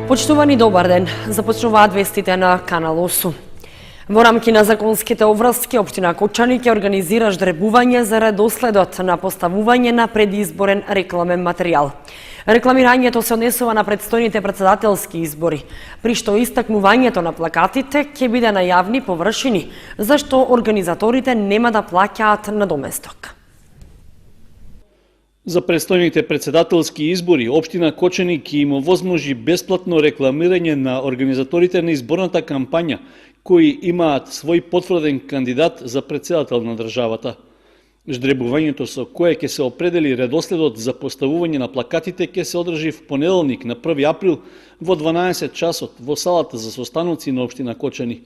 Почитувани, добар ден. Започнуваат вестите на Канал 8. Во рамки на законските обврски, општина Кочани ќе организира ждребување за редоследот на поставување на предизборен рекламен материјал. Рекламирањето се однесува на предстојните претседателски избори, при што истакнувањето на плакатите ќе биде на јавни површини, зашто организаторите нема да плаќаат надоместок. За предстојните претседателски избори, општина Кочани ќе им овозможи бесплатно рекламирање на организаторите на изборната кампања, кои имаат свој потврден кандидат за претседател на државата. Ждребувањето со кое ќе се определи редоследот за поставување на плакатите ќе се одржи в понеделник на 1 април во 12 часот во салата за состаноци на општина Кочани.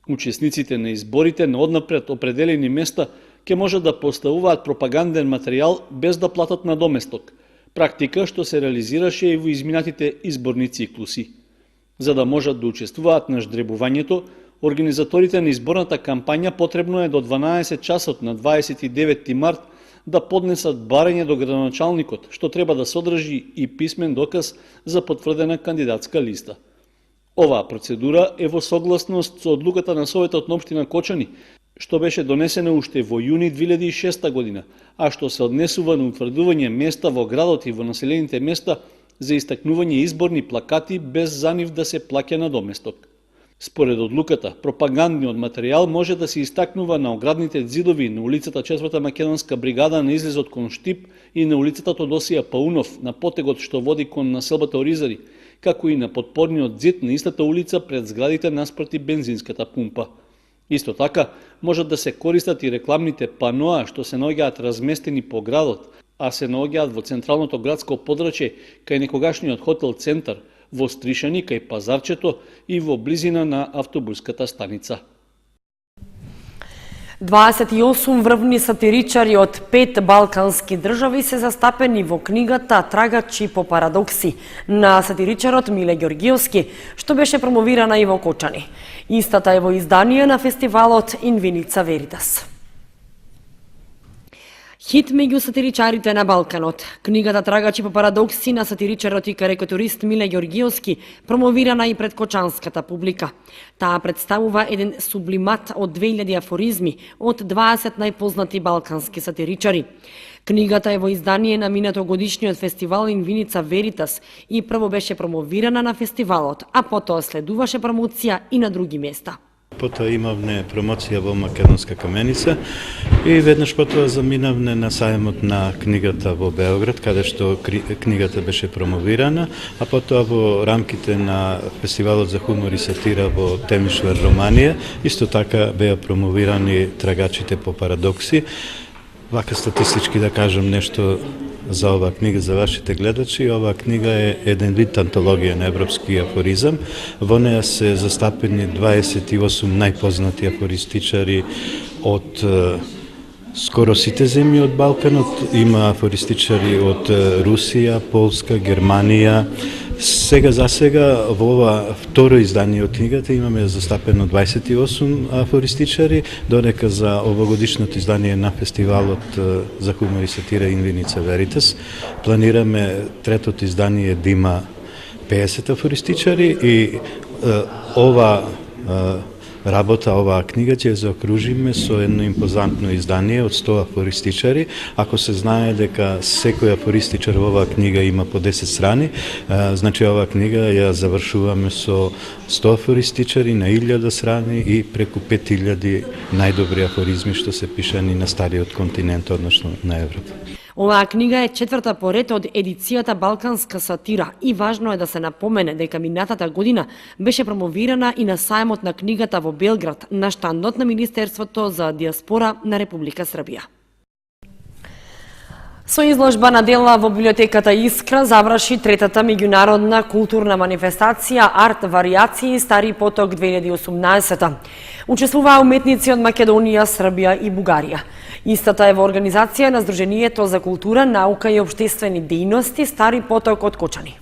Учесниците на изборите на однапред определени места ќе може да поставуваат пропаганден материјал без да платат надоместок, практика што се реализираше и во изминатите изборни циклуси. За да можат да учествуваат на ждребувањето, организаторите на изборната кампања потребно е до 12 часот на 29 март да поднесат барање до градоначалникот, што треба да содржи и писмен доказ за потврдена кандидатска листа. Оваа процедура е во согласност со одлуката на Советот на општина Кочани, што беше донесена уште во јуни 2006 година, а што се однесува на утврдување места во градот и во населените места за истакнување изборни плакати без за нив да се плаќа надоместок. Според одлуката, пропагандниот материјал може да се истакнува на оградните ѕидови на улицата 4 Македонска бригада на излезот кон Штип и на улицата Тодосија Паунов на потегот што води кон населбата Оризари, како и на подпорниот ѕид на истата улица пред зградите наспроти бензинската пумпа. Исто така, можат да се користат и рекламните паноа што се наоѓаат разместени по градот, а се наоѓаат во централното градско подрачје кај некогашниот хотел Центар, во Стришани кај Пазарчето и во близина на автобуската станица. 28 врвни сатиричари од 5 балкански држави се застапени во книгата Трагачи по парадокси на сатиричарот Миле Ѓоргиовски, што беше промовирана и во Кочани. Истата е во издание на фестивалот Инвиница Веритас. Хит меѓу сатиричарите на Балканот. Книгата Трагачи по парадокси на сатиричарот и карикатурист Миле Ѓоргиовски, промовирана и пред кочанската публика. Таа представува еден сублимат од 2000 афоризми од 20 најпознати балкански сатиричари. Книгата е во издание на минатогодишниот фестивал Инвиница Веритас и прво беше промовирана на фестивалот, а потоа следуваше промоција и на други места. Потоа имавме промоција во Македонска каменица и веднаш потоа заминавме на сајмот на книгата во Београд, каде што книгата беше промовирана, а потоа во рамките на фестивалот за хумор и сатира во Темишвар, Романија, исто така беа промовирани Трагачите по парадокси. Вака статистички да кажам нешто за оваа книга за вашите гледачи. Оваа книга е еден вид антологија на европски афоризам. Во неја се застапени 28 најпознати афористичари од скоро сите земји од Балканот. Има афористичари од Русија, Полска, Германија. Сега за сега во ова второ издание од книгата имаме застапено 28 афористичари, додека за овогодишното издание на фестивалот за хумор и сатира Инвиница Веритас планираме третото издание да има 50 афористичари и ова работа, оваа книга ќе заокружиме со едно импозантно издание од 100 афористичари. Ако се знае дека секој афористичар во оваа книга има по 10 страни, значи оваа книга ја завршуваме со 100 афористичари на 1000 страни и преку 5000 најдобри афоризми што се пишани на стариот континент, односно на Европа. Оваа книга е четврта поред од едицијата Балканска сатира и важно е да се напомене дека минатата година беше промовирана и на сајмот на книгата во Белград на штандот на Министерството за диаспора на Република Србија. Со изложба на дела во библиотеката Искра заврши третата меѓународна културна манифестација Арт варијации Стари поток 2018. Учествуваа уметници од Македонија, Србија и Бугарија. Истата е во организација на Сдруженијето за култура, наука и општествени дејности Стари поток од Кочани.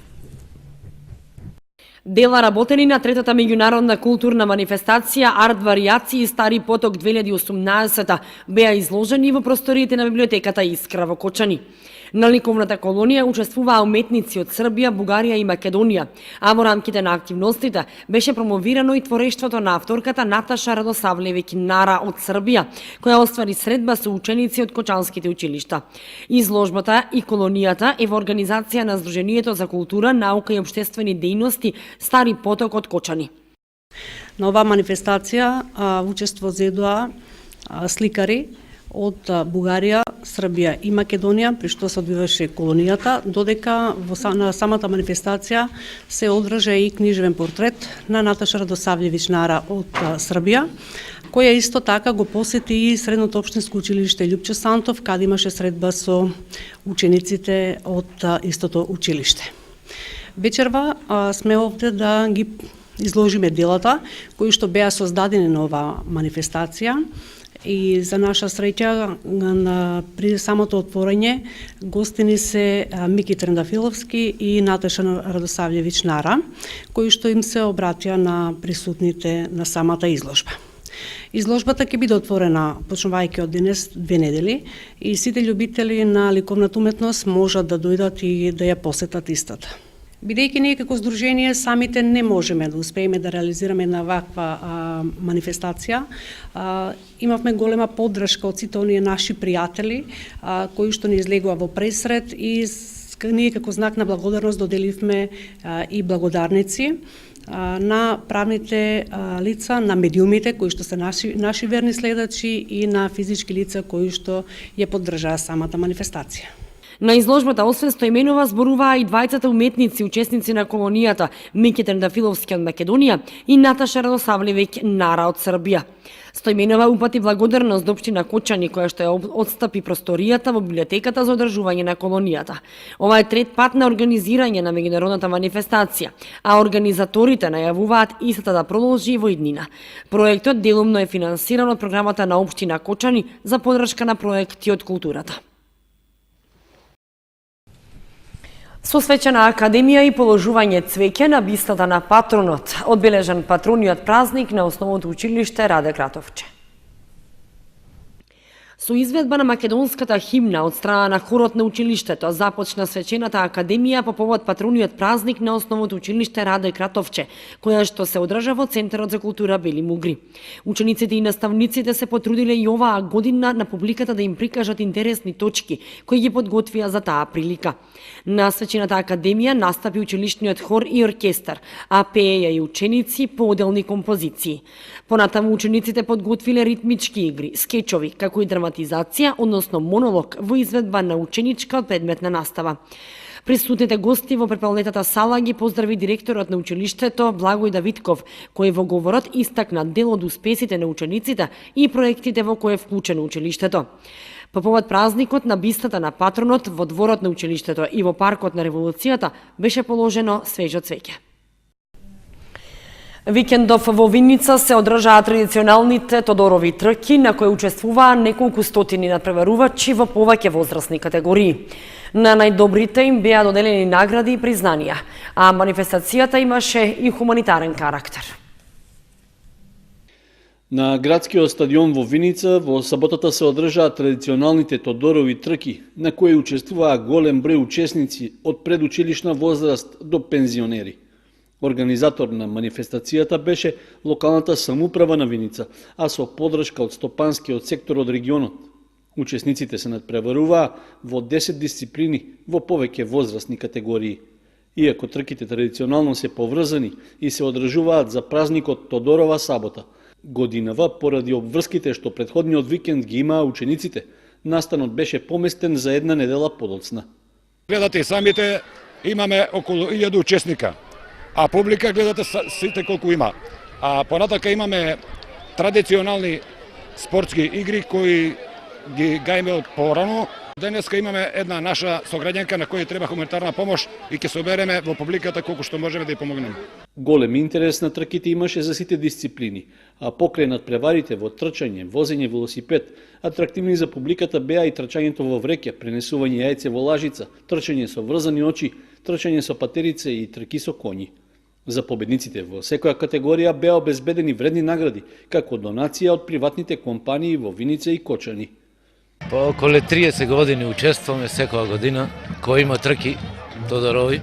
Дела работени на третата меѓународна културна манифестација Арт варијации Стари поток 2018 беа изложени во просториите на библиотеката Искра во Кочани. На ликовната колонија учествуваа уметници од Србија, Бугарија и Македонија, а во рамките на активностите беше промовирано и творештвото на авторката Наташа Радосавлевиќ Нара од Србија, која оствари средба со ученици од кочанските училишта. Изложбата и колонијата е во организација на Сдруженијето за култура, наука и општествени дејности Стари поток од Кочани. На оваа манифестација учество зедоа сликари од Бугарија, Србија и Македонија, при што се одвиваше колонијата, додека на самата манифестација се одржа и книжевен портрет на Наташа Радосавлевиќ Нара од Србија, која исто така го посети и Средното општинско училиште Љупче Сантов, каде имаше средба со учениците од истото училиште. Вечерва сме овде да ги изложиме делата кои што беа создадени на оваа манифестација. И за наша среќа, при самото отворање, гостини се Мики Трендафиловски и Наташа Радосавлевиќ Нара, кои што им се обратија на присутните на самата изложба. Изложбата ќе биде отворена почнувајќи од денес 2 недели и сите љубители на ликовната уметност можат да дојдат и да ја посетат истата. Бидејќи ние како здружение самите не можеме да успееме да реализираме една ваква манифестација, имавме голема поддршка од сите оние наши пријатели кои што ни излегува во пресрет и ние како знак на благодарност доделивме и благодарници на правните лица, на медиумите кои што се наши верни следачи и на физички лица кои што ја поддржаа самата манифестација. На изложбата освен стоименува зборуваа и двајцата уметници учесници на колонијата Мики Трендафиловски од Македонија и Наташа Радосавлевиќ Нара од Србија. Стоименова упати благодарност до општина Кочани која што ја отстапи просторијата во библиотеката за одржување на колонијата. Ова е трет пат на организирање на меѓународната манифестација, а организаторите најавуваат истата да продолжи во иднина. Проектот делумно е финансиран од програмата на општина Кочани за поддршка на проекти од културата. Со свечена академија и положување цвеќе на бистата на патронот, одбележан патрониот празник на основното училиште Раде Кратовче. Со изведба на македонската химна од страна на хорот на училиштето започна свечената академија по повод патрониот празник на основното училиште Раде Кратовче, која што се одржа во Центарот за култура Бели Мугри. Учениците и наставниците се потрудиле и оваа година на публиката да им прикажат интересни точки кои ги подготвија за таа прилика. На свечената академија настапи училишниот хор и оркестар, а пееја и ученици по оделни композиции. Понатаму учениците подготвиле ритмички игри, скечови, како и драматизација, односно монолог во изведба на ученичка од предметна настава. Присутните гости во препалнетата сала ги поздрави директорот на училиштето Благој Давидков, кој во говорот истакна дел од успесите на учениците и проектите во кои е вклучено училиштето. По повод празникот на бистата на патронот во дворот на училиштето и во паркот на Револуцијата беше положено свежо цвеќе. Викендов во Виница се одржаа традиционалните Тодорови трки, на кои учествуваа неколку стотини надпреварувачи во повеќе возрастни категории. На најдобрите им беа доделени награди и признанија, а манифестацијата имаше и хуманитарен карактер. На градскиот стадион во Виница во саботата се одржаа традиционалните Тодорови трки, на кои учествуваа голем број учесници од предучилишна возраст до пензионери. Организатор на манифестацијата беше локалната самоуправа на Виница, а со поддршка од стопанскиот сектор од регионот. Учесниците се надпреваруваа во 10 дисциплини во повеќе возрастни категории. Иако трките традиционално се поврзани и се одржуваат за празникот Тодорова сабота, годинава поради обврските што претходниот викенд ги имаа учениците, настанот беше поместен за една недела подоцна. Гледате самите, имаме околу 1000 учесника, а публика гледате сите колку има. А понатака имаме традиционални спортски игри кои ги гајме од порано. Денеска имаме една наша сограѓанка на која треба хуманитарна помош и ќе собереме во публиката колку што можеме да ја помогнеме. Голем интерес на трките имаше за сите дисциплини, а покрај надпреварите во трчање, возење велосипед, атрактивни за публиката беа и трчањето во вреќа, пренесување јајце во лажица, трчање со врзани очи, трчање со патерице и трки со коњи. За победниците во секоја категорија беа обезбедени вредни награди, како донација од приватните компании во Виница и Кочани. По околу 30 години учествуваме секоја година, кој има трки Тодорови.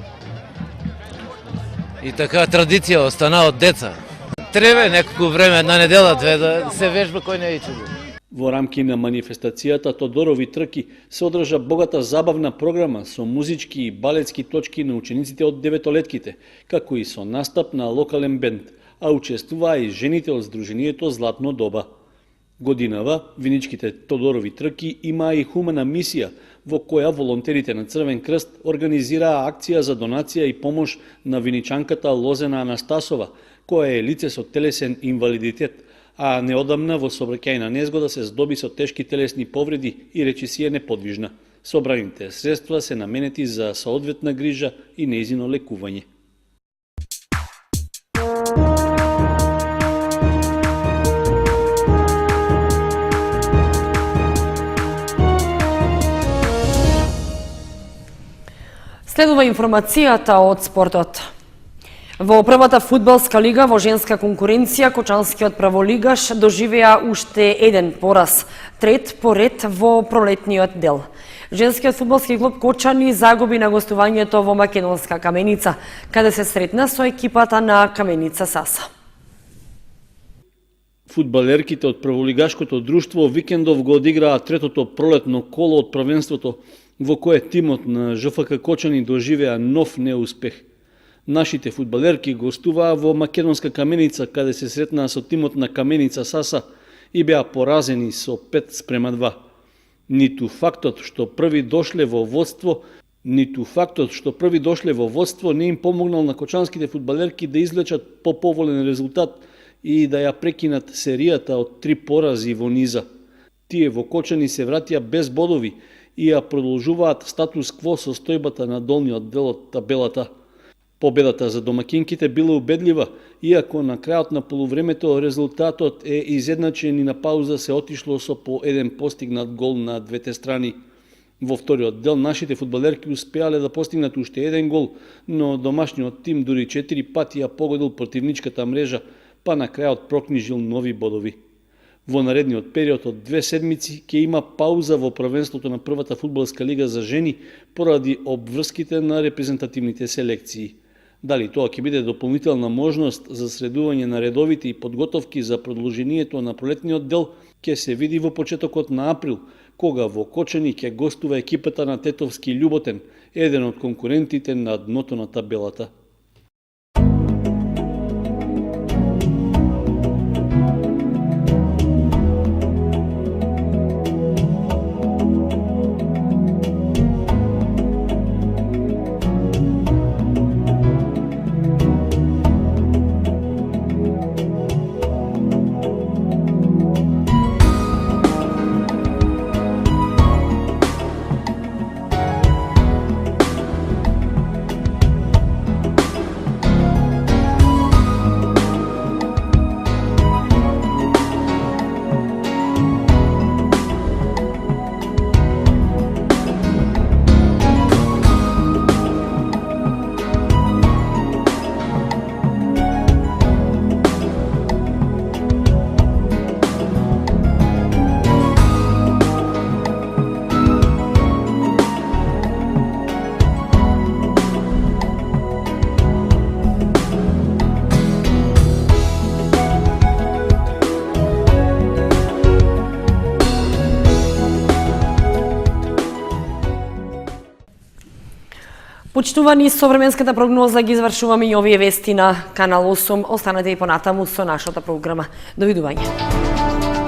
И така традиција остана од деца. Треба неколку време, една недела, две, да се вежба кој не е чудо. Во рамки на манифестацијата Тодорови трки се одржа богата забавна програма со музички и балетски точки на учениците од деветолетките, како и со настап на локален бенд, а учествуваа и жените од Сдруженијето Златно доба. Годинава, виничките Тодорови трки имаа и хумана мисија, во која волонтерите на Црвен крст организираа акција за донација и помош на виничанката Лозена Анастасова, која е лице со телесен инвалидитет, а неодамна во сообраќајна незгода се здоби со тешки телесни повреди и речи си е неподвижна. Собраните средства се наменети за соодветна грижа и нејзино лекување. Следува информацијата од спортот. Во првата фудбалска лига во женска конкуренција, Кочанскиот праволигаш доживеа уште еден пораз, трет поред во пролетниот дел. Женскиот фудбалски клуб Кочани загуби на гостувањето во Македонска Каменица, каде се сретна со екипата на Каменица Саса. Фудбалерките од праволигашкото друштво викендов го одиграа третото пролетно коло од првенството, во кое тимот на ЖФК Кочани доживеа нов неуспех. Нашите фудбалерки гостуваа во Македонска Каменица, каде се сретнаа со тимот на Каменица Саса и беа поразени со 5:2. Ниту фактот што први дошле во водство не им помогнал на кочанските фудбалерки да извлечат поповолен резултат и да ја прекинат серијата од 3 порази во низа. Тие во Кочани се вратија без бодови и ја продолжуваат статус кво состојбата на долниот дел од табелата. Победата за домакинките била убедлива, иако на крајот на полувремето резултатот е изедначен и на пауза се отишло со по еден постигнат гол на двете страни. Во вториот дел нашите фудбалерки успеале да постигнат уште еден гол, но домашниот тим дури 4 пати ја погодил противничката мрежа, па на крајот прокнижил нови бодови. Во наредниот период од 2 седмици ќе има пауза во првенството на првата фудбалска лига за жени поради обврските на репрезентативните селекции. Дали тоа ќе биде дополнителна можност за средување на редовите и подготовки за продолжението на пролетниот дел, ќе се види во почетокот на април, кога во Кочани ќе гостува екипата на Тетовски Љуботен, еден од конкурентите на дното на табелата. Почитувани, со временската прогноза ги извршуваме и овие вести на Канал 8. Останете и понатаму со нашата програма. Довидување.